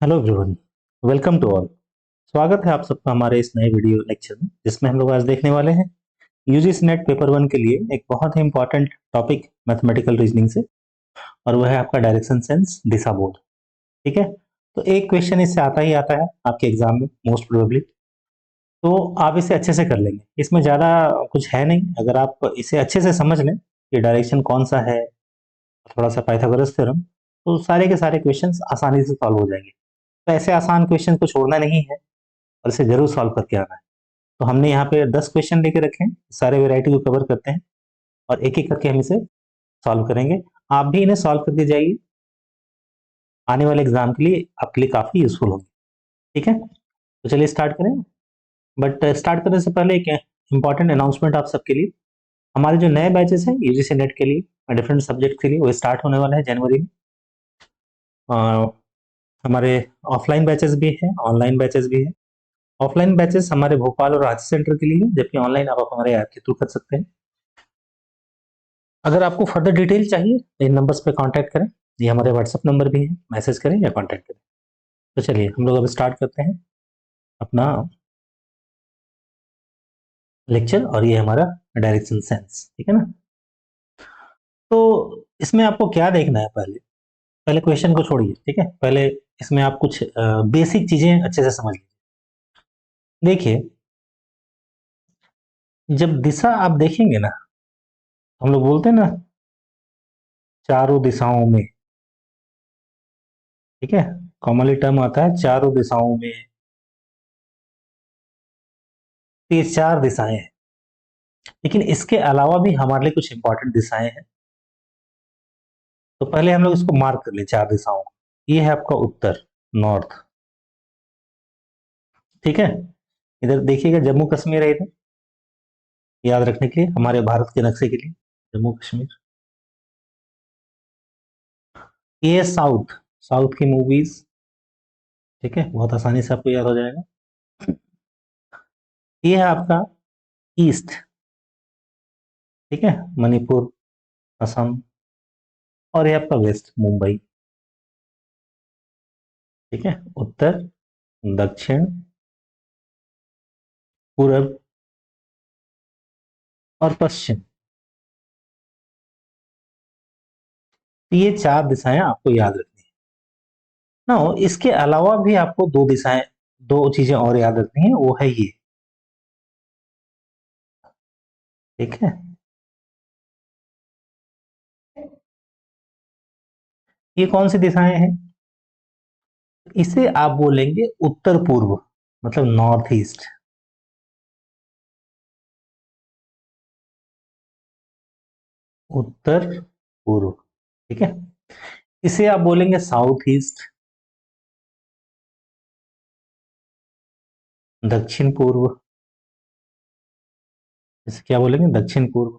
Hello everyone, welcome to all. स्वागत है आप सबका हमारे इस नए वीडियो लेक्चर में, जिसमें हम लोग आज देखने वाले हैं यूजीसी नेट पेपर वन के लिए एक बहुत ही इंपॉर्टेंट टॉपिक मैथमेटिकल रीजनिंग से, और वह है आपका डायरेक्शन सेंस दिशा बोध। ठीक है, तो एक क्वेश्चन इससे आता ही आता है आपके एग्जाम में मोस्ट प्रोबेबली, तो आप इसे अच्छे से कर लेंगे। इसमें ज़्यादा कुछ है नहीं, अगर आप इसे अच्छे से समझ लें कि डायरेक्शन कौन सा है, थोड़ा सा पाइथागोरस थ्योरम, तो सारे के सारे क्वेश्चंस आसानी से सॉल्व हो जाएंगे। तो ऐसे आसान क्वेश्चन को छोड़ना नहीं है और इसे जरूर सॉल्व करके आना है। तो हमने यहाँ पे 10 क्वेश्चन लेके रखे हैं, सारे वैरायटी को कवर करते हैं और एक एक करके हम इसे सॉल्व करेंगे। आप भी इन्हें सॉल्व करके जाइए, आने वाले एग्जाम के लिए आपके लिए काफी यूजफुल होंगे। ठीक है, तो चलिए स्टार्ट करें। बट स्टार्ट करने से पहले एक इंपॉर्टेंट अनाउंसमेंट आप सबके लिए। हमारे जो नए बैचेस हैं यूजीसी नेट के लिए डिफरेंट सब्जेक्ट के लिए, वो स्टार्ट होने वाला है जनवरी में। हमारे ऑफलाइन बैचेस भी हैं, ऑनलाइन बैचेस भी हैं। ऑफलाइन बैचेस हमारे भोपाल और रांची सेंटर के लिए, जबकि ऑनलाइन आप हमारे ऐप के थ्रू कर सकते हैं। अगर आपको फर्दर डिटेल चाहिए तो इन नंबर्स पे कांटेक्ट करें, ये हमारे व्हाट्सएप नंबर भी है, मैसेज करें या कांटेक्ट करें। तो चलिए हम लोग अब स्टार्ट करते हैं अपना लेक्चर, और ये हमारा डायरेक्शन सेंस। ठीक है ना, तो इसमें आपको क्या देखना है, पहले पहले क्वेश्चन को छोड़िए। ठीक है, पहले इसमें आप कुछ बेसिक चीजें अच्छे से समझ लीजिए। देखिए, जब दिशा आप देखेंगे ना, हम लोग बोलते हैं ना चारों दिशाओं में। ठीक है, कॉमनली टर्म आता है चारों दिशाओं में। तो ये चार दिशाएं हैं, लेकिन इसके अलावा भी हमारे लिए कुछ इंपॉर्टेंट दिशाएं हैं। तो पहले हम लोग इसको मार्क कर ले, चार दिशाओं को। ये है आपका उत्तर, नॉर्थ। ठीक है, इधर देखिएगा जम्मू कश्मीर है, इधर याद रखने के लिए, हमारे भारत के नक्शे के लिए जम्मू कश्मीर। ये है साउथ, साउथ की मूवीज। ठीक है, बहुत आसानी से आपको याद हो जाएगा। ये है आपका ईस्ट। ठीक है, मणिपुर, असम। और ये आपका वेस्ट, मुंबई। ठीक है, उत्तर, दक्षिण, पूरब और पश्चिम। तो ये चार दिशाएं आपको याद रखनी है ना। इसके अलावा भी आपको दो दिशाएं, दो चीजें और याद रखनी है, वो है ये। ठीक है, ये कौन सी दिशाएं हैं? इसे आप बोलेंगे उत्तर पूर्व, मतलब नॉर्थ ईस्ट। उत्तर पूर्व। ठीक है, इसे आप बोलेंगे साउथ ईस्ट, दक्षिण पूर्व। इसे क्या बोलेंगे? दक्षिण पूर्व।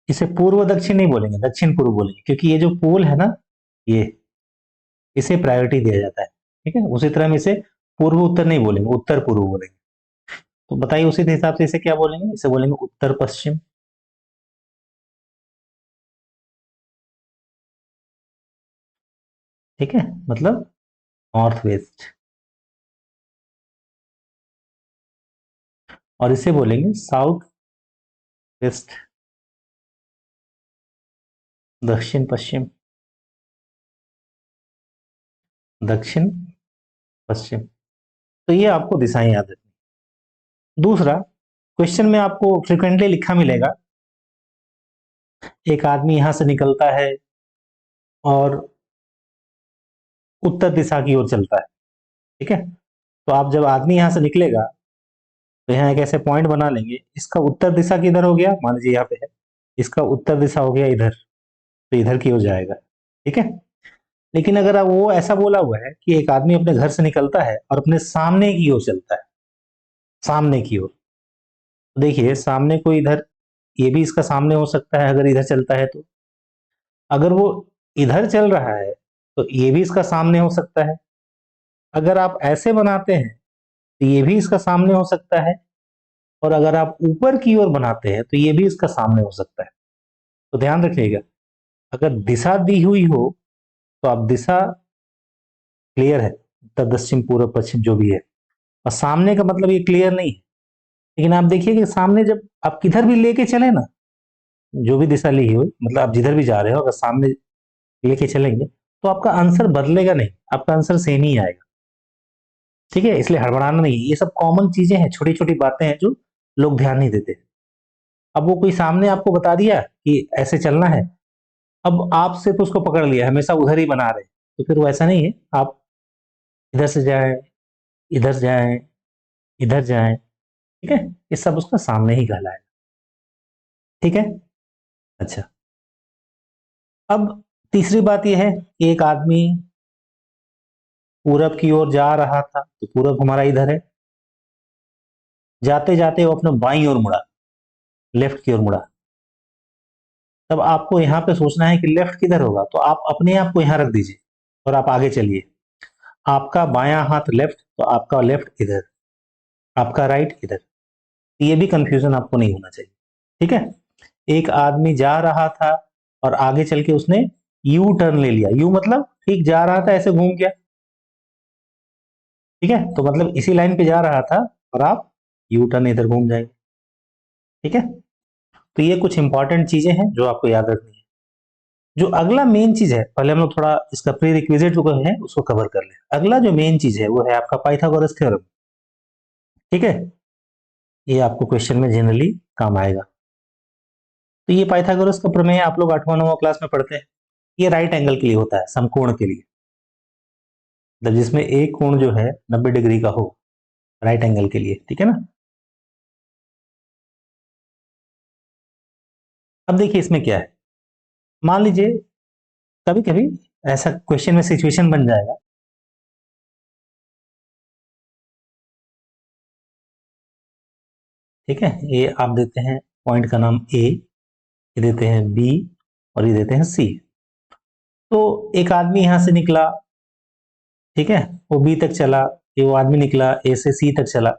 इसे पूर्व दक्षिण नहीं बोलेंगे, दक्षिण पूर्व बोलेंगे, क्योंकि ये जो पोल है ना, ये, इसे प्रायोरिटी दिया जाता है। ठीक है, उसी तरह हम इसे पूर्व उत्तर नहीं बोलेंगे, उत्तर पूर्व बोलेंगे। तो बताइए उसी हिसाब से इसे क्या बोलेंगे? इसे बोलेंगे उत्तर पश्चिम। ठीक है, मतलब नॉर्थ वेस्ट। और इसे बोलेंगे साउथ वेस्ट, दक्षिण पश्चिम, दक्षिण पश्चिम। तो ये आपको दिशाएं याद रखनी। दूसरा, क्वेश्चन में आपको फ्रिक्वेंटली लिखा मिलेगा, एक आदमी यहां से निकलता है और उत्तर दिशा की ओर चलता है। ठीक है, तो आप जब आदमी यहां से निकलेगा, तो यहाँ एक ऐसे पॉइंट बना लेंगे, इसका उत्तर दिशा किधर हो गया, मान लीजिए यहाँ पे है, इसका उत्तर दिशा हो गया इधर, तो इधर की ओर जाएगा। ठीक है, लेकिन अगर अब वो ऐसा बोला हुआ है कि एक आदमी अपने घर से निकलता है और अपने सामने की ओर चलता है, सामने की ओर, तो देखिए सामने को इधर, ये भी इसका सामने हो सकता है अगर इधर चलता है तो। अगर वो इधर चल रहा है तो ये भी इसका सामने हो सकता है। अगर आप ऐसे बनाते हैं तो ये भी इसका सामने हो सकता है, और अगर आप ऊपर की ओर बनाते हैं तो ये भी इसका सामने हो सकता है। तो ध्यान रखिएगा, अगर दिशा दी हुई हो तो आप दिशा क्लियर है, उत्तर दक्षिण पूर्व पश्चिम जो भी है, और सामने का मतलब ये क्लियर नहीं है। लेकिन आप देखिए कि सामने जब आप किधर भी लेके चले ना, जो भी दिशा ली हुई, मतलब आप जिधर भी जा रहे हो अगर सामने लेके चलेंगे तो आपका आंसर बदलेगा नहीं, आपका आंसर सेम ही आएगा। ठीक है, इसलिए हड़बड़ाना नहीं। ये सब कॉमन चीजें हैं, छोटी छोटी बातें हैं जो लोग ध्यान नहीं देते। अब वो कोई सामने आपको बता दिया कि ऐसे चलना है, अब आपसे तो उसको पकड़ लिया, हमेशा उधर ही बना रहे, तो फिर वो ऐसा नहीं है। आप इधर से जाए, इधर जाए, इधर जाए, ठीक है, ये सब उसका सामने ही कहलाएगा। ठीक है। अच्छा, अब तीसरी बात यह है कि एक आदमी पूरब की ओर जा रहा था, तो पूरब हमारा इधर है, जाते जाते वो अपने बाईं ओर मुड़ा, लेफ्ट की ओर मुड़ा। तब आपको यहाँ पे सोचना है कि लेफ्ट किधर होगा, तो आप अपने आप को यहाँ रख दीजिए और आप आगे चलिए। आपका बायां हाथ लेफ्ट, तो आपका लेफ्ट इधर, आपका राइट इधर। ये भी कंफ्यूजन आपको नहीं होना चाहिए। ठीक है। एक आदमी जा रहा था और आगे चल के उसने यू टर्न ले लिया। यू मतलब ठीक जा रहा था, ऐसे घूम गया। ठीक है, तो मतलब इसी लाइन पे जा रहा था और आप यू टर्न इधर घूम जाएंगे। ठीक है, तो ये कुछ इंपॉर्टेंट चीजें हैं जो आपको याद रखनी है। जो अगला मेन चीज है, पहले हम लोग थोड़ा इसका प्री रिक्विजिट जो है उसको कवर कर ले। अगला जो मेन चीज है वो है आपका पाइथागोरस थ्योरम। ठीक है, ये आपको क्वेश्चन में जनरली काम आएगा। तो ये पाइथागोरस का प्रमेय आप लोग 8वां 9वां क्लास में पढ़ते हैं। ये राइट एंगल के लिए होता है, समकोण के लिए, मतलब जिसमें एक कोण जो है 90 डिग्री का हो, राइट एंगल के लिए। ठीक है ना। अब देखिए इसमें क्या है, मान लीजिए कभी कभी ऐसा क्वेश्चन में सिचुएशन बन जाएगा। ठीक है, ये आप देते हैं पॉइंट का नाम ए, ये देते हैं बी, और ये देते हैं सी। तो एक आदमी यहां से निकला, ठीक है, वो बी तक चला, ये वो आदमी निकला ए से सी तक चला।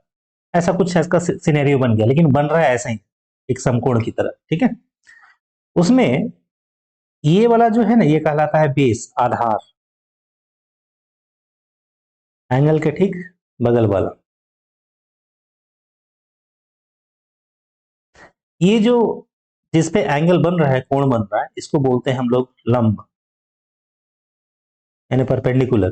ऐसा कुछ इसका सिनेरियो बन गया, लेकिन बन रहा है ऐसा ही, एक समकोण की तरह। ठीक है, उसमें ये वाला जो है ना, ये कहलाता है बेस, आधार, एंगल के ठीक बगल वाला। ये जो जिसपे एंगल बन रहा है, कोण बन रहा है, इसको बोलते हैं हम लोग लंब, यानी परपेंडिकुलर।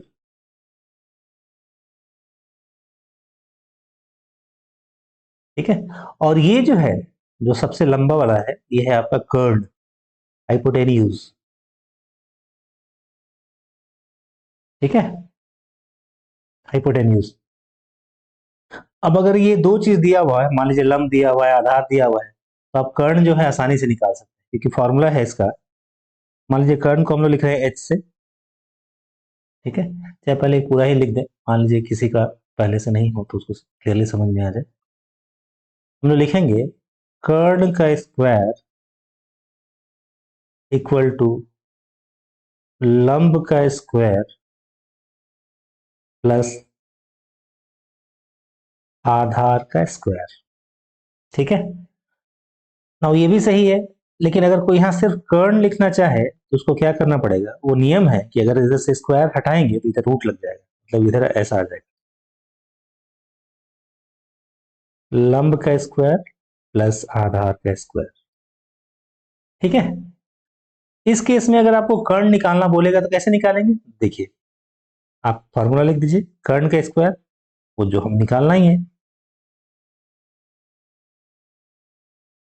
ठीक है, और ये जो है, जो सबसे लंबा वाला है, ये है आपका कर्ड, हाइपोटेन्यूज। ठीक है, हाइपोटेन्यूज। अब अगर ये दो चीज दिया हुआ है, मान लीजिए लंब दिया हुआ है, आधार दिया हुआ है, तो आप कर्ण जो है आसानी से निकाल सकते हैं, क्योंकि फॉर्मूला है इसका। मान लीजिए कर्ण को हम लोग लिख रहे हैं एच से। ठीक है, चाहे पहले पूरा ही लिख दें, मान लीजिए किसी का पहले से नहीं हो तो उसको क्लियरली समझ में आ जाए। हम लोग लिखेंगे कर्ण का स्क्वायर इक्वल टू लंब का स्क्वायर प्लस आधार का स्क्वायर। ठीक है, ना ये भी सही है, लेकिन अगर कोई यहाँ सिर्फ कर्ण लिखना चाहे तो उसको क्या करना पड़ेगा, वो नियम है कि अगर इधर से स्क्वायर हटाएंगे तो इधर रूट लग जाएगा, मतलब इधर ऐसा आ जाएगा, लंब का स्क्वायर प्लस आधार का स्क्वायर। ठीक है, इस केस में अगर आपको कर्ण निकालना बोलेगा तो कैसे निकालेंगे, देखिए आप फॉर्मूला लिख दीजिए, कर्ण का स्क्वायर, वो जो हम निकालना ही है।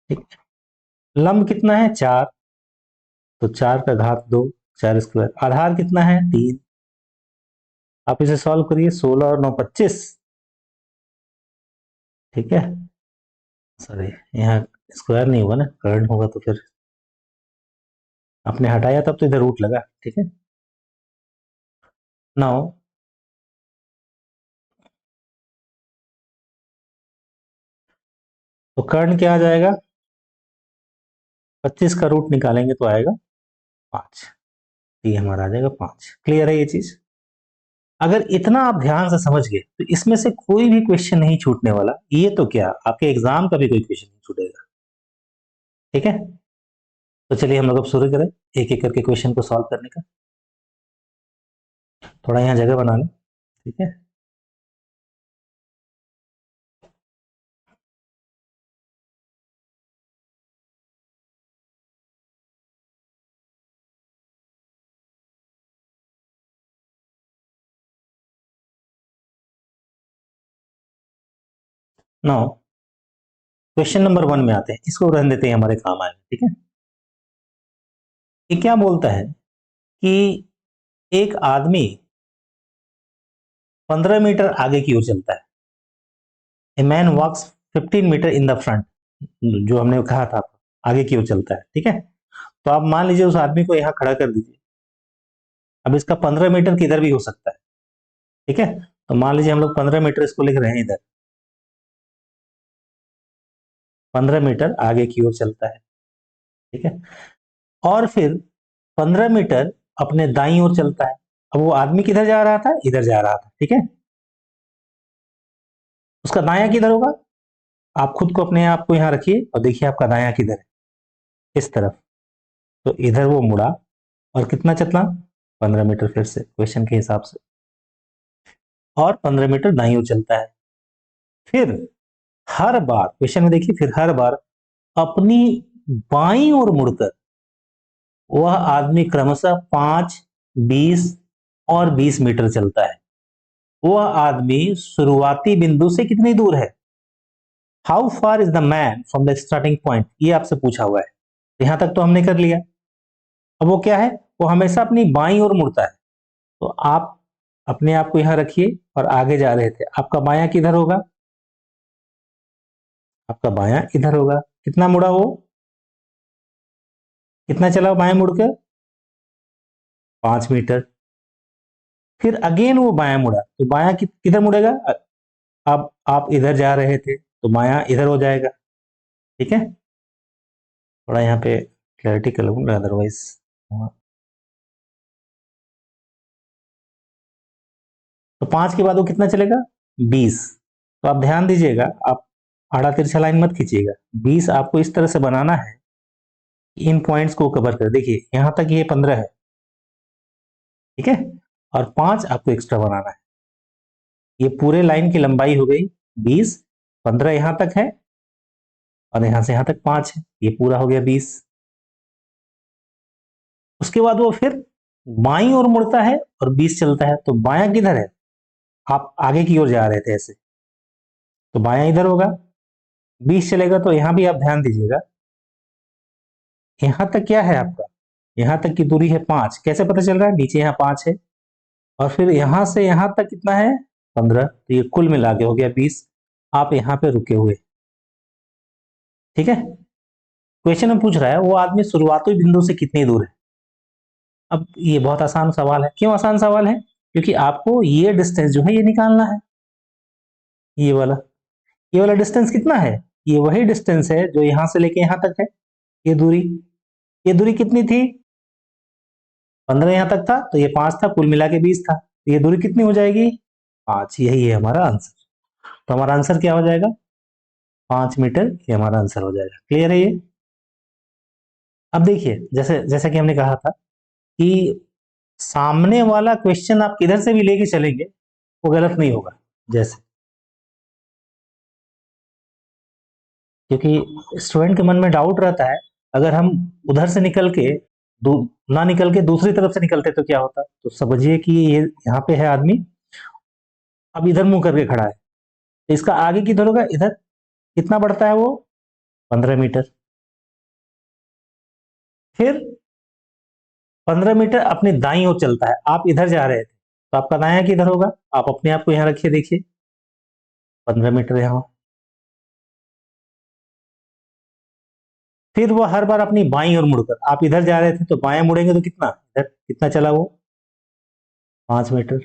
ठीक, लंब कितना है 4, तो 4 का घात 2, 4 स्क्वायर। आधार कितना है 3, आप इसे सॉल्व करिए, 16 और 9 25। ठीक है, सॉरी यहाँ स्क्वायर नहीं होगा ना, कर्ण होगा तो फिर आपने हटाया तब तो इधर रूट लगा। ठीक है, नाउ तो कर्ण क्या आ जाएगा, 25 का रूट निकालेंगे तो आएगा 5, ये हमारा आ जाएगा 5। क्लियर है ये चीज। अगर इतना आप ध्यान से समझ गए तो इसमें से कोई भी क्वेश्चन नहीं छूटने वाला। ये तो क्या, आपके एग्जाम का भी कोई क्वेश्चन नहीं छूटेगा। ठीक है, तो चलिए हम लोग अब शुरू करें एक एक करके क्वेश्चन को सॉल्व करने का। थोड़ा यहाँ जगह बना लें। ठीक है, नाउ क्वेश्चन नंबर 1 में आते हैं, इसको रहने देते हैं, हमारे काम आएगा। ठीक है, ये क्या बोलता है कि एक आदमी 15 मीटर आगे की ओर चलता है। A man walks 15 metre in the front, जो हमने कहा था आगे की ओर चलता है। ठीक है, तो आप मान लीजिए उस आदमी को यहाँ खड़ा कर दीजिए। अब इसका 15 मीटर किधर भी हो सकता है। ठीक है, तो मान लीजिए हम लोग 15 मीटर इसको लिख रहे हैं इधर, 15 मीटर आगे की ओर चलता है। ठीक है, और फिर 15 मीटर अपने दाईं ओर चलता है। अब वो आदमी किधर जा रहा था, इधर जा रहा था। ठीक है, उसका दायां किधर होगा, आप खुद को अपने आप को यहां रखिए और देखिए आपका दायां किधर है, इस तरफ। तो इधर वो मुड़ा और कितना चला, 15 मीटर, फिर से क्वेश्चन के हिसाब से, और 15 मीटर दाईं ओर चलता है। फिर हर बार क्वेश्चन में देखिए, फिर हर बार अपनी बाईं ओर मुड़कर वह आदमी क्रमशः 5, 20 और 20 मीटर चलता है। वह आदमी शुरुआती बिंदु से कितनी दूर है, how far is the man from the starting point, ये आपसे पूछा हुआ है। यहां तक तो हमने कर लिया। अब वो क्या है, वो हमेशा अपनी बाईं ओर मुड़ता है। तो आप अपने आप को यहां रखिए और आगे जा रहे थे, आपका बायां किधर होगा, आपका बायां इधर होगा। कितना मुड़ा वो, कितना चला बाएं मुड़कर, 5 मीटर। फिर अगेन वो बायां मुड़ा, तो बायां किधर मुड़ेगा, अब आप इधर जा रहे थे तो बायां इधर हो जाएगा। ठीक है, थोड़ा यहाँ पे क्लैरिटी कर लूंगा अदरवाइज। तो 5 के बाद वो कितना चलेगा, 20। तो आप ध्यान दीजिएगा, आप आड़ा तिरछा लाइन मत खींचिएगा। 20 आपको इस तरह से बनाना है, इन पॉइंट्स को कवर कर, देखिए यहां तक ये 15 है। ठीक है, और 5 आपको एक्स्ट्रा बनाना है। ये पूरे लाइन की लंबाई हो गई 20, 15 यहां तक है और यहां से यहां तक 5 है, ये पूरा हो गया 20। उसके बाद वो फिर बाईं ओर मुड़ता है और 20 चलता है। तो बायां किधर है, आप आगे की ओर जा रहे थे ऐसे, तो बायां इधर होगा। 20 चलेगा तो यहां भी आप ध्यान दीजिएगा, यहां तक क्या है आपका, यहां तक की दूरी है 5। कैसे पता चल रहा है, नीचे यहाँ 5 है और फिर यहां से यहां तक कितना है, 15। तो ये कुल मिला के हो गया 20। आप यहाँ पे रुके हुए। ठीक है, क्वेश्चन में पूछ रहा है वो आदमी शुरुआती बिंदु से कितनी दूर है। अब ये बहुत आसान सवाल है। क्यों आसान सवाल है, क्योंकि आपको ये डिस्टेंस जो है ये निकालना है। ये वाला डिस्टेंस कितना है, ये वही डिस्टेंस है जो यहां से लेके यहां तक है। ये दूरी, ये दूरी कितनी थी, 15 यहां तक था, तो ये 5 था, कुल मिला के 20 था। तो ये दूरी कितनी हो जाएगी, 5। यही है हमारा आंसर। तो हमारा आंसर क्या हो जाएगा, 5 मीटर, ये हमारा आंसर हो जाएगा। क्लियर है ये। अब देखिए, जैसे जैसा कि हमने कहा था कि सामने वाला क्वेश्चन आप किधर से भी लेके चलेंगे वो गलत नहीं होगा। जैसे, क्योंकि स्टूडेंट के मन में डाउट रहता है, अगर हम उधर से निकल के ना निकल के दूसरी तरफ से निकलते तो क्या होता। तो समझिए कि ये यहाँ पे है आदमी, अब इधर मुंह करके खड़ा है, तो इसका आगे किधर होगा, इधर। कितना बढ़ता है वो, 15 मीटर। फिर 15 मीटर अपने दाईं ओर चलता है, आप इधर जा रहे थे, तो आपका दायां किधर होगा, आप अपने आप को यहाँ रखिए, देखिए 15 मीटर यहाँ। फिर वो हर बार अपनी बाईं ओर मुड़कर, आप इधर जा रहे थे तो बाएं मुड़ेंगे तो कितना, इधर कितना चला वो, 5 मीटर।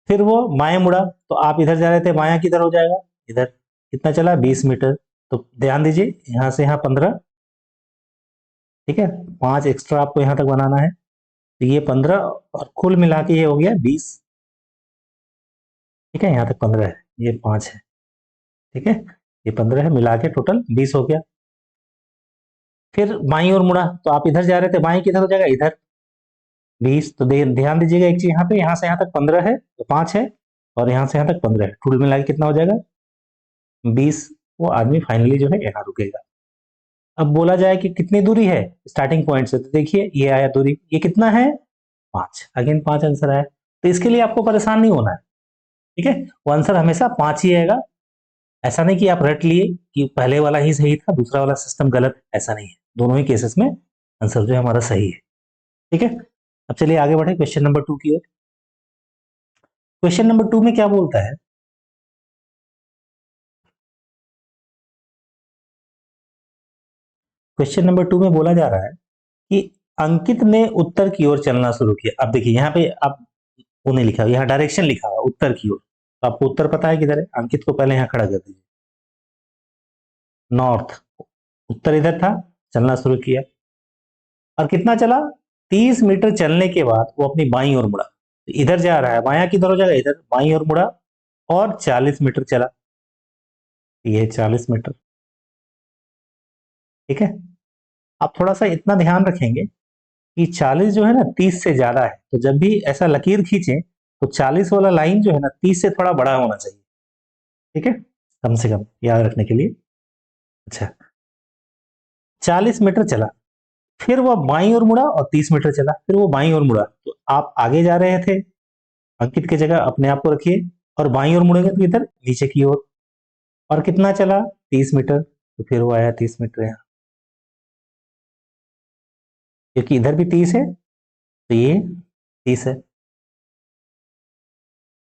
फिर वो बाएं मुड़ा, तो आप इधर जा रहे थे, बायां किधर हो जाएगा, इधर। कितना चला, 20 मीटर। तो ध्यान दीजिए, यहां से यहां 15। ठीक है, 5 एक्स्ट्रा आपको यहां तक बनाना है। तो ये 15 और कुल मिला के ये हो गया 20। ठीक है, यहाँ तक 15 है, ये 5 है। ठीक है, ये 15 है, मिला के टोटल 20 हो गया। फिर बाईं ओर मुड़ा तो आप इधर जा रहे थे, बाईं किधर हो जाएगा, इधर 20। तो ध्यान दीजिएगा एक चीज, यहाँ पे यहाँ से यहाँ तक 15 है, तो 5 है, और यहाँ से यहाँ तक 15 है, टोटल मिला के कितना हो जाएगा 20। वो आदमी फाइनली जो है यहाँ रुकेगा। अब बोला जाए कि कितनी दूरी है स्टार्टिंग पॉइंट से, तो देखिए ये आया दूरी, ये कितना है 5, अगेन 5 आंसर आया। तो इसके लिए आपको परेशान नहीं होना है। ठीक है, वो आंसर हमेशा 5 ही आएगा। ऐसा नहीं कि आप रट लिए कि पहले वाला ही सही था दूसरा वाला सिस्टम गलत, ऐसा नहीं है, दोनों ही केसेस में आंसर जो है हमारा सही है। ठीक है, अब चलिए आगे बढ़े क्वेश्चन नंबर 2 की ओर। क्वेश्चन नंबर 2 में क्या बोलता है, क्वेश्चन नंबर 2 में बोला जा रहा है कि अंकित ने उत्तर की ओर चलना शुरू किया। अब देखिए यहाँ पे आप वो नहीं लिखा, यहाँ डायरेक्शन लिखा हुआ उत्तर की ओर, तो आपको उत्तर पता है किधर है, अंकित को पहले यहाँ खड़ा कर दीजिए, नॉर्थ, उत्तर इधर था, चलना शुरू किया और कितना चला, 30 मीटर चलने के बाद वो अपनी बाईं ओर मुड़ा। तो इधर जा रहा है, बायां किधर हो जाएगा, इधर बाईं ओर मुड़ा और 40 मीटर चला, ये 40 मीटर। ठीक है, आप थोड़ा सा इतना ध्यान रखेंगे कि 40 जो है ना 30 से ज्यादा है, तो जब भी ऐसा लकीर खींचे तो 40 वाला लाइन जो है ना 30 से थोड़ा बड़ा होना चाहिए। ठीक है, कम से कम याद रखने के लिए। अच्छा, 40 मीटर चला, फिर वो बाईं ओर मुड़ा और 30 मीटर चला, फिर वो बाईं ओर मुड़ा, तो आप आगे जा रहे थे, अंकित की जगह अपने आप को रखिए, और बाईं ओर मुड़ेंगे तो इधर नीचे की ओर, और कितना चला 30 मीटर, तो फिर वो आया 30 मीटर यहाँ, क्योंकि इधर भी 30 है तो ये 30 है।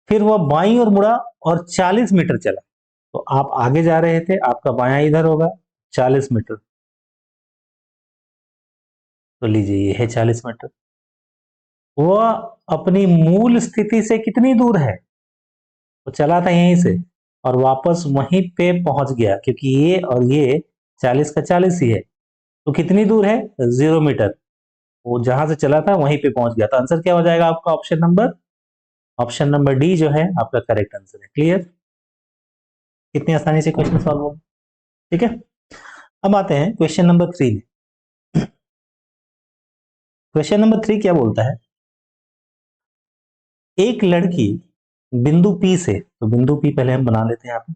फिर वो बाईं ओर मुड़ा और 40 मीटर चला, तो आप आगे जा रहे थे, आपका बायां इधर होगा 40 मीटर, तो लीजिए ये है 40 मीटर। वह अपनी मूल स्थिति से कितनी दूर है, तो चला था यहीं से और वापस वहीं पे पहुंच गया, क्योंकि ये और ये 40 का 40 ही है, तो कितनी दूर है 0 मीटर, वो जहां से चला था वहीं पे पहुंच गया। तो आंसर क्या हो जाएगा आपका, ऑप्शन नंबर डी जो है आपका करेक्ट आंसर है। क्लियर, कितनी आसानी से क्वेश्चन सॉल्व हो। ठीक है, अब आते हैं क्वेश्चन नंबर 3 में। क्वेश्चन नंबर 3 क्या बोलता है, एक लड़की बिंदु पी से, तो बिंदु पी पहले हम बना लेते हैं यहाँ पे,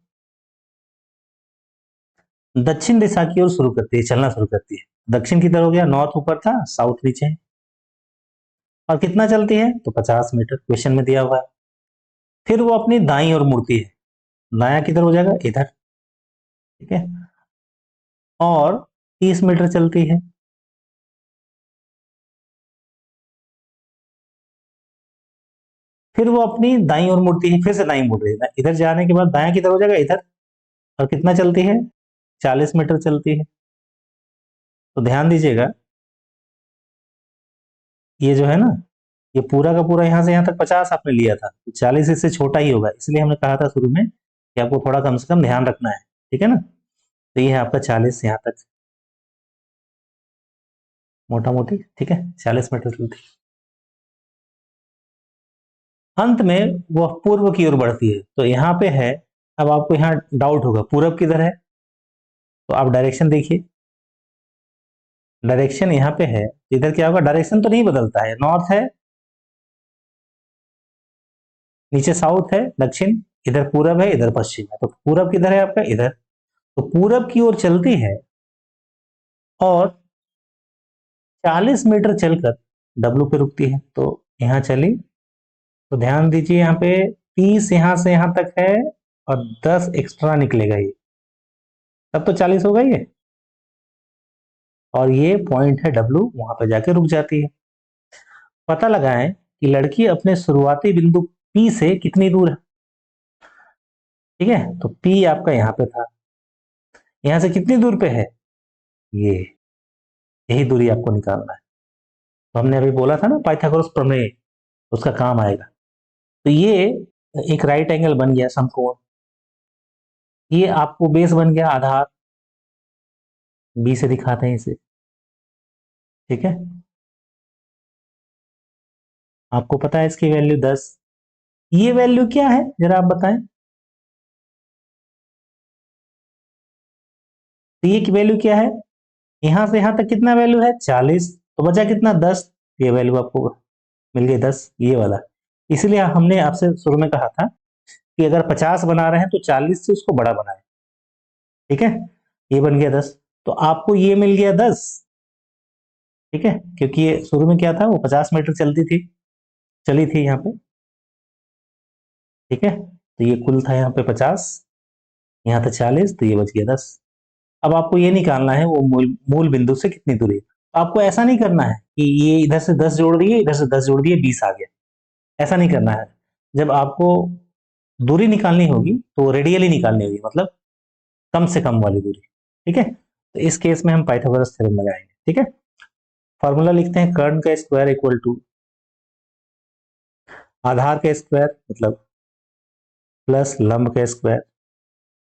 दक्षिण दिशा की ओर शुरू करती है, चलना शुरू करती है। दक्षिण की तरफ हो गया, नॉर्थ ऊपर था, साउथ नीचे है, और कितना चलती है, तो 50 मीटर क्वेश्चन में दिया हुआ है। फिर वो अपनी दाईं ओर मुड़ती है, दायां किधर हो जाएगा, इधर। ठीक है, और 30 मीटर चलती है। फिर वो अपनी दाईं ओर मुड़ती है, फिर से दाईं मुड़ रही है, इधर जाने के बाद दायां किधर हो जाएगा, इधर, और कितना चलती है 40 मीटर चलती है। तो ध्यान दीजिएगा, ये जो है ना, ये पूरा का पूरा यहाँ से यहाँ तक 50 आपने लिया था, तो 40 इससे छोटा ही होगा, इसलिए हमने कहा था शुरू में कि आपको थोड़ा कम से कम ध्यान रखना है। ठीक है ना, तो ये है आपका 40 यहाँ तक, मोटा मोटी। ठीक है, 40 मीटर चलती है। अंत में वह पूर्व की ओर बढ़ती है, तो यहाँ पे है, अब आपको यहाँ डाउट होगा पूरब किधर है, तो आप डायरेक्शन देखिए, डायरेक्शन यहाँ पे है, इधर क्या होगा, डायरेक्शन तो नहीं बदलता है, नॉर्थ है, नीचे साउथ है, दक्षिण, इधर पूरब है, इधर पश्चिम है, तो पूरब किधर है आपका, इधर, तो पूरब की ओर चलती है और 40 मीटर चलकर डब्लू पे रुकती है। तो यहाँ चली, तो ध्यान दीजिए यहाँ पे 30 यहाँ से यहाँ तक है और 10 एक्स्ट्रा निकलेगा ये, तब तो 40 होगा ये, और ये पॉइंट है डब्लू, वहां पे जाके रुक जाती है। पता लगाएं कि लड़की अपने शुरुआती बिंदु पी से कितनी दूर है। ठीक है, तो पी आपका यहाँ पे था, यहाँ से कितनी दूर पे है, ये, यही दूरी आपको निकालना है। तो हमने अभी बोला था ना पाइथागोरस प्रमेय, उसका काम आएगा। तो ये एक राइट एंगल बन गया समकोण, ये आपको बेस बन गया आधार, बी से दिखाते हैं इसे। ठीक है, आपको पता है इसकी वैल्यू 10। ये वैल्यू क्या है जरा आप बताएं। तो ये वैल्यू क्या है, यहां से यहां तक कितना वैल्यू है 40, तो बचा कितना 10। ये वैल्यू आपको मिल गई 10, ये वाला। इसलिए हमने आपसे शुरू में कहा था कि अगर 50 बना रहे हैं तो 40 से उसको बड़ा बनाए। ठीक है, ये बन गया 10, तो आपको ये मिल गया 10। ठीक है, क्योंकि ये शुरू में क्या था, वो 50 मीटर चली थी यहाँ पे। ठीक है, तो ये कुल था यहाँ पे 50, यहाँ था 40, तो ये बच गया 10। अब आपको ये निकालना है वो मूल बिंदु से कितनी दूरी है। तो आपको ऐसा नहीं करना है कि ये इधर से 10 जोड़ दिए, इधर से 10 जोड़ दिए, 20 आ गया। ऐसा नहीं करना है। जब आपको दूरी निकालनी होगी तो रेडियली निकालनी होगी, मतलब कम से कम वाली दूरी। ठीक है, तो इस केस में हम पाइथागोरस थ्योरम लगाएंगे। ठीक है, फॉर्मूला लिखते हैं, कर्ण का स्क्वायर इक्वल टू आधार का स्क्वायर मतलब प्लस लंब का स्क्वायर,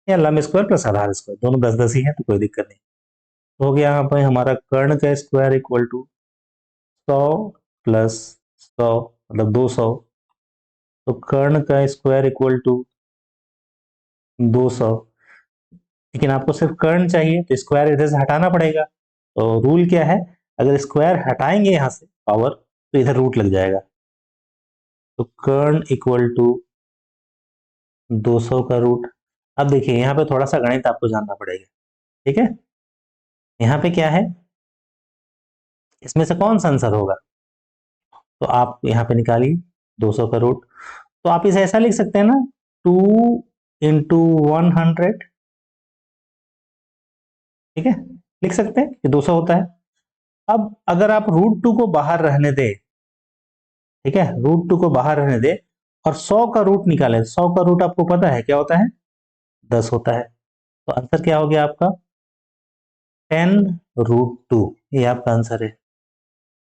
या लंब स्क्वायर प्लस आधार स्क्वायर, दोनों 10 10 ही है तो कोई दिक्कत नहीं। तो हो गया यहाँ पे हमारा कर्ण का स्क्वायर इक्वल टू 100 प्लस 100 मतलब 200। तो कर्ण का स्क्वायर इक्वल टू 200। लेकिन आपको सिर्फ कर्ण चाहिए तो स्क्वायर इधर से हटाना पड़ेगा। तो रूल क्या है, अगर स्क्वायर हटाएंगे यहाँ से पावर तो इधर रूट लग जाएगा। तो कर्ण इक्वल टू 200 का रूट। अब देखिए यहाँ पे थोड़ा सा गणित आपको जानना पड़ेगा। ठीक है, यहाँ पे क्या है, इसमें से कौन सा आंसर होगा, तो आप यहाँ पे निकालिए 200 का रूट। तो आप इसे ऐसा लिख सकते हैं ना, 2 × 100। ठीक है, लिख सकते हैं कि 200 होता है। अब अगर आप √2 को बाहर रहने दे, ठीक है, √2 को बाहर रहने दे और 100 का रूट निकाले, 100 का रूट आपको पता है क्या होता है, 10 होता है। तो आंसर क्या हो गया आपका, 10√2। ये आपका आंसर है।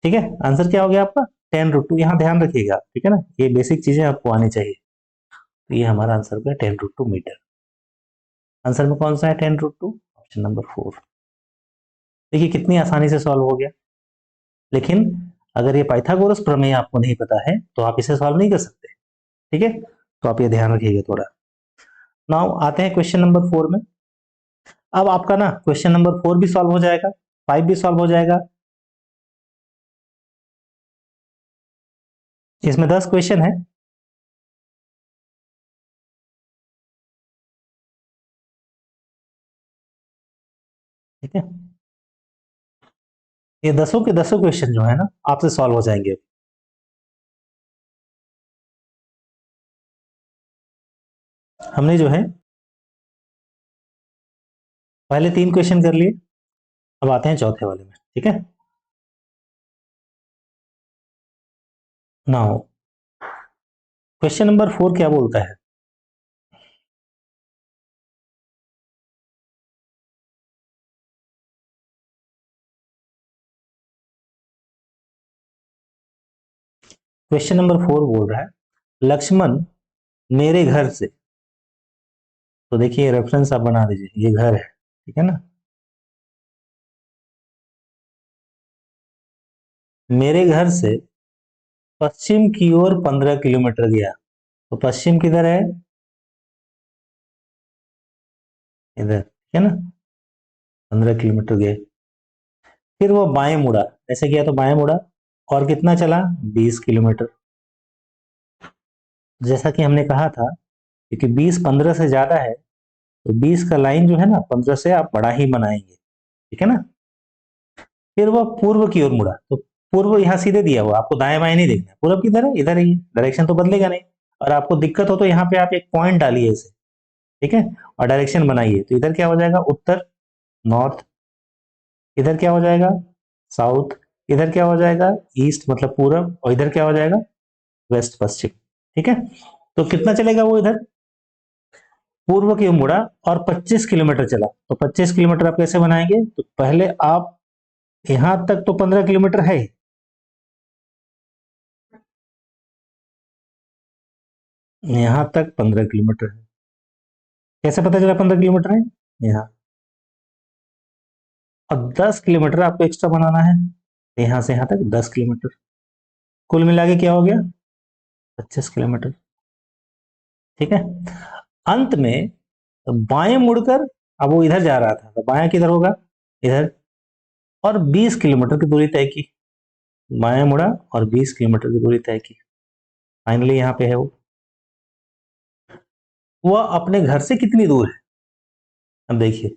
ठीक है, आंसर क्या हो गया आपका 10√2। यहाँ ध्यान रखिएगा, ठीक है ना, ये बेसिक चीजें आपको आनी चाहिए। तो ये हमारा आंसर हो गया 10√2 मीटर। आंसर में कौन सा है 10√2, ऑप्शन नंबर 4। देखिए कितनी आसानी से सॉल्व हो गया। लेकिन अगर ये पाइथागोरस प्रमेय आपको नहीं पता है तो आप इसे सॉल्व नहीं कर सकते। ठीक है, तो आप ये ध्यान रखिएगा थोड़ा। नाउ आते हैं क्वेश्चन नंबर 4 में। अब आपका ना क्वेश्चन नंबर 4 भी सॉल्व हो जाएगा, 5 भी सॉल्व हो जाएगा। इसमें 10 क्वेश्चन है। ठीक है, ये 10 के 10 क्वेश्चन जो है ना आपसे सॉल्व हो जाएंगे। हमने जो है पहले 3 क्वेश्चन कर लिए, अब आते हैं चौथे वाले में। ठीक है, नाउ क्वेश्चन नंबर 4 क्या बोलता है, क्वेश्चन नंबर 4 बोल रहा है, लक्ष्मण मेरे घर से, तो देखिए रेफरेंस आप बना दीजिए, ये घर है। ठीक है ना, मेरे घर से पश्चिम की ओर 15 किलोमीटर गया। तो पश्चिम किधर है, इधर। ठीक है ना, 15 किलोमीटर गए। फिर वो बाएं मुड़ा, ऐसे किया तो बाएं मुड़ा, और कितना चला 20 किलोमीटर। जैसा कि हमने कहा था, क्योंकि 20 15 से ज्यादा है तो 20 का लाइन जो है ना 15 से आप बड़ा ही बनाएंगे। ठीक है ना, फिर वो पूर्व की ओर मुड़ा, तो पूर्व यहाँ सीधे दिया हुआ, आपको दाएं बाएं नहीं देखना, पूर्व किधर है, इधर ही है, डायरेक्शन तो बदलेगा नहीं। और आपको दिक्कत हो तो यहाँ पे आप एक पॉइंट डालिए इसे। ठीक है, और डायरेक्शन बनाइए, तो इधर क्या हो जाएगा उत्तर नॉर्थ, इधर क्या हो जाएगा साउथ, इधर क्या हो जाएगा ईस्ट मतलब पूरब, और इधर क्या हो जाएगा वेस्ट पश्चिम। ठीक है, तो कितना चलेगा वो इधर पूर्व की ओर मुड़ा और 25 किलोमीटर चला। तो 25 किलोमीटर आप कैसे बनाएंगे, तो पहले आप यहां तक तो 15 किलोमीटर है, यहां तक 15 किलोमीटर है। कैसे पता चला 15 किलोमीटर है, यहाँ। अब 10 किलोमीटर आपको एक्स्ट्रा बनाना है, यहां से यहां तक 10 किलोमीटर। कुल मिला के क्या हो गया? 25 किलोमीटर। ठीक है। अंत में बाएं मुड़कर, अब वो इधर जा रहा था तो बायां किधर होगा? इधर। और 20 किलोमीटर की दूरी तय की। बाएं मुड़ा और 20 किलोमीटर की दूरी तय की। फाइनली यहाँ पे है वो। वह अपने घर से कितनी दूर है? अब देखिए,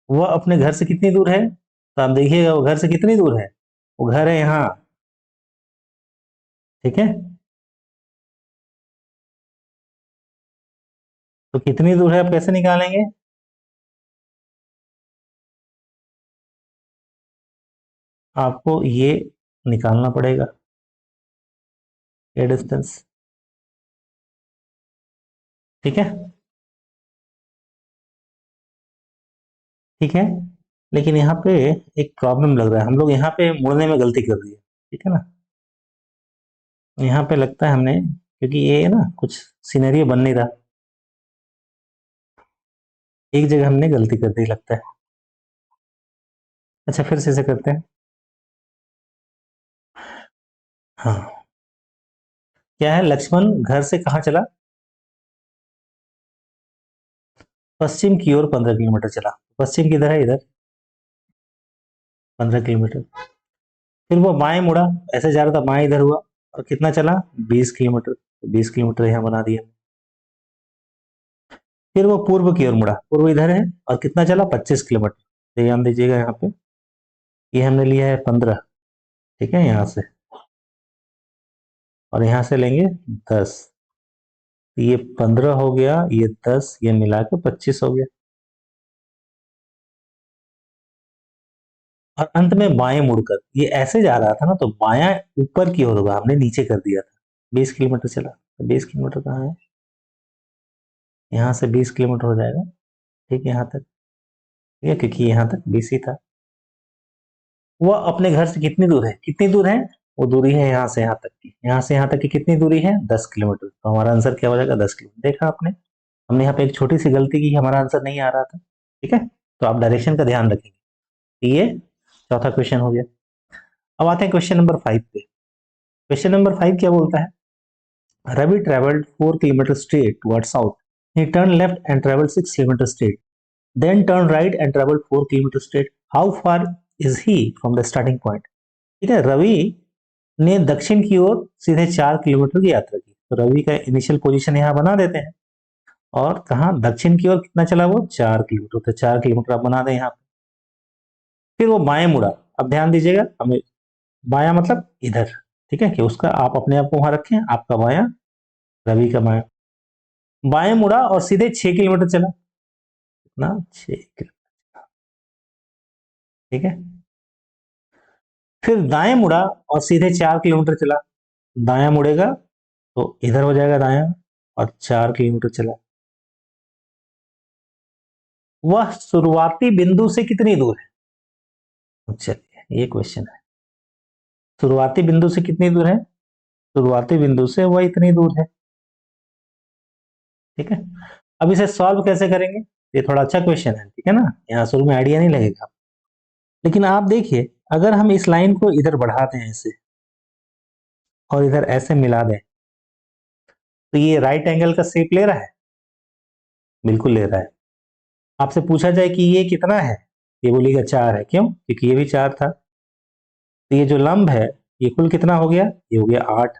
वह अपने घर से कितनी दूर है, तो आप देखिएगा वो घर से कितनी दूर है। वो घर है यहाँ। ठीक है। तो कितनी दूर है आप कैसे निकालेंगे? आपको ये निकालना पड़ेगा, ये डिस्टेंस। ठीक है। ठीक है। लेकिन यहाँ पे एक प्रॉब्लम लग रहा है, हम लोग यहाँ पे मुड़ने में गलती कर दी है। ठीक है ना। यहाँ पे लगता है हमने, क्योंकि ये ना कुछ सिनेरियो बन नहीं रहा, एक जगह हमने गलती कर दी लगता है। अच्छा, फिर से इसे करते हैं। हाँ। क्या है, लक्ष्मण घर से कहाँ चला? पश्चिम की ओर 15 किलोमीटर चला। पश्चिम किधर है? इधर। 15 किलोमीटर। फिर वो बाएं मुड़ा, ऐसे जा रहा था, बाएं इधर हुआ, और कितना चला? 20 किलोमीटर। 20 किलोमीटर यहाँ बना दिया। फिर वो पूर्व की ओर मुड़ा, पूर्व इधर है, और कितना चला? 25 किलोमीटर। तो ध्यान दीजिएगा यहाँ पे, ये हमने लिया है 15। ठीक है, यहाँ से, और यहाँ से लेंगे 10। ये 15 हो गया, ये 10, ये मिला के 25 हो गया। और अंत में बाएं मुड़कर, ये ऐसे जा रहा था ना, तो बायां ऊपर की ओर होगा, हमने नीचे कर दिया था। 20 किलोमीटर चला, तो 20 किलोमीटर कहाँ है? यहाँ से 20 किलोमीटर हो जाएगा। ठीक है, यहाँ तक। ठीक है, क्योंकि यहाँ तक 20 ही था। वह अपने घर से कितनी दूर है? कितनी दूर है? वो दूरी है यहाँ से यहाँ तक की, यहाँ से यहाँ तक की कितनी दूरी है? 10 किलोमीटर। तो हमारा आंसर क्या हो जाएगा? 10 किलोमीटर। देखा आपने, हमने यहाँ पे एक छोटी सी गलती की, हमारा आंसर नहीं आ रहा था। ठीक है। तो आप डायरेक्शन का ध्यान रखेंगे। ये चौथा क्वेश्चन हो गया। अब आते हैं क्वेश्चन नंबर 5 पे। क्वेश्चन नंबर 5 क्या बोलता है? Ravi travelled 4 kilometre straight towards south. He turned left and traveled 6 kilometer straight. Then turned right and traveled 4 kilometer straight. How far is he from the starting point? ठीक है, रवि ने दक्षिण की ओर सीधे 4 किलोमीटर की यात्रा की। तो रवि का इनिशियल पोजीशन यहाँ बना देते हैं, और कहा दक्षिण की ओर कितना चला वो? 4 किलोमीटर। तो 4 किलोमीटर आप बना दें यहाँ पे। फिर वो बाएं मुड़ा। अब ध्यान दीजिएगा, हमें बायां मतलब इधर। ठीक है, कि उसका आप अपने आप को वहां रखें, आपका बायां, रवि का बायां। बाएं मुड़ा और सीधे 6 किलोमीटर चला। कितना? 6 किलोमीटर। ठीक है। फिर दाएं मुड़ा और सीधे 4 किलोमीटर चला। दायां मुड़ेगा तो इधर हो जाएगा दायां, और 4 किलोमीटर चला। वह शुरुआती बिंदु से कितनी दूर है? चलिए, ये क्वेश्चन है। शुरुआती बिंदु से कितनी दूर है? शुरुआती बिंदु से वह इतनी दूर है। ठीक है। अब इसे सॉल्व कैसे करेंगे? ये थोड़ा अच्छा क्वेश्चन है। ठीक है ना, यहाँ शुरू में आइडिया नहीं लगेगा, लेकिन आप देखिए, अगर हम इस लाइन को इधर बढ़ा दें ऐसे, और इधर ऐसे मिला दें, तो ये राइट एंगल का शेप ले रहा है। बिल्कुल ले रहा है। आपसे पूछा जाए कि ये कितना है, ये बोलिएगा 4 है। क्यों? क्योंकि ये भी 4 था। तो ये जो लंब है, ये कुल कितना हो गया? ये हो गया 8।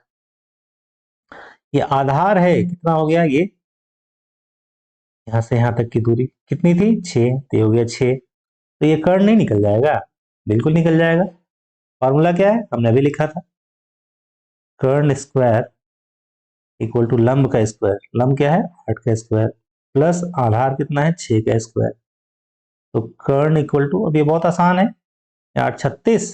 ये आधार है, कितना हो गया? ये यहाँ से यहाँ तक की दूरी कितनी थी? 6। तो ये हो गया 6। तो ये कर्ण नहीं निकल जाएगा? बिल्कुल निकल जाएगा। फॉर्मूला क्या है? हमने अभी लिखा था, कर्ण स्क्वायर इक्वल टू लंब का स्क्वायर। लंब क्या है? 8 का स्क्वायर, प्लस आधार कितना है? 6 का स्क्वायर। तो कर्ण इक्वल टू, अब ये बहुत आसान है, 8 36,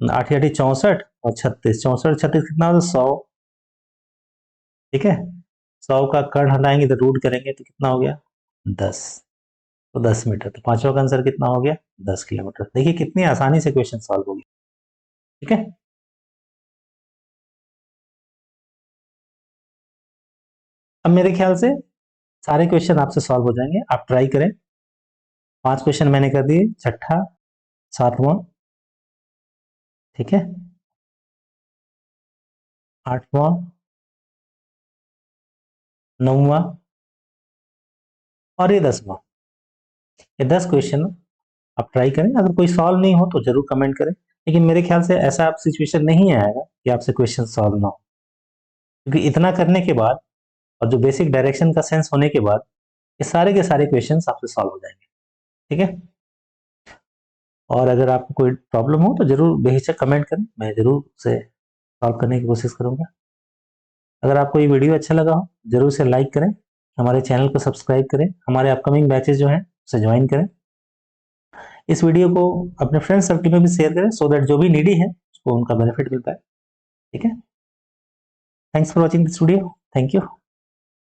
8 8 64, और 36, 64 36 कितना होता है? 100। ठीक है। 100 का कर्ण हटाएंगे तो रूट करेंगे तो कितना हो गया? 10। तो 10 मीटर। तो पांचवा का आंसर कितना हो गया? 10 किलोमीटर। देखिए कितनी आसानी से क्वेश्चन सॉल्व हो गया। ठीक है। अब मेरे ख्याल से सारे क्वेश्चन आपसे सॉल्व हो जाएंगे, आप ट्राई करें। 5 क्वेश्चन मैंने कर दिए, छठा, 7वां। ठीक है। 8वां, 9वां और ये 10वां। ये 10 क्वेश्चन आप ट्राई करें। अगर कोई सॉल्व नहीं हो तो जरूर कमेंट करें, लेकिन मेरे ख्याल से ऐसा आप सिचुएशन नहीं आएगा कि आपसे क्वेश्चन सॉल्व ना हो, क्योंकि इतना करने के बाद और जो बेसिक डायरेक्शन का सेंस होने के बाद ये सारे के सारे क्वेश्चंस आपसे सॉल्व हो जाएंगे। ठीक है, और अगर आपको कोई प्रॉब्लम हो तो जरूर बेहिचक कमेंट करें, मैं जरूर उसे सॉल्व करने की कोशिश करूंगा। अगर आपको ये वीडियो अच्छा लगा हो जरूर से लाइक करें, हमारे चैनल को सब्सक्राइब करें, हमारे अपकमिंग बैचेस जो हैं उसे ज्वाइन करें। इस वीडियो को अपने फ्रेंड सर्कल में भी शेयर करें, सो दैट जो भी नीडी है उसको उनका बेनिफिट मिलता है। ठीक है, thanks for watching this video, thank you.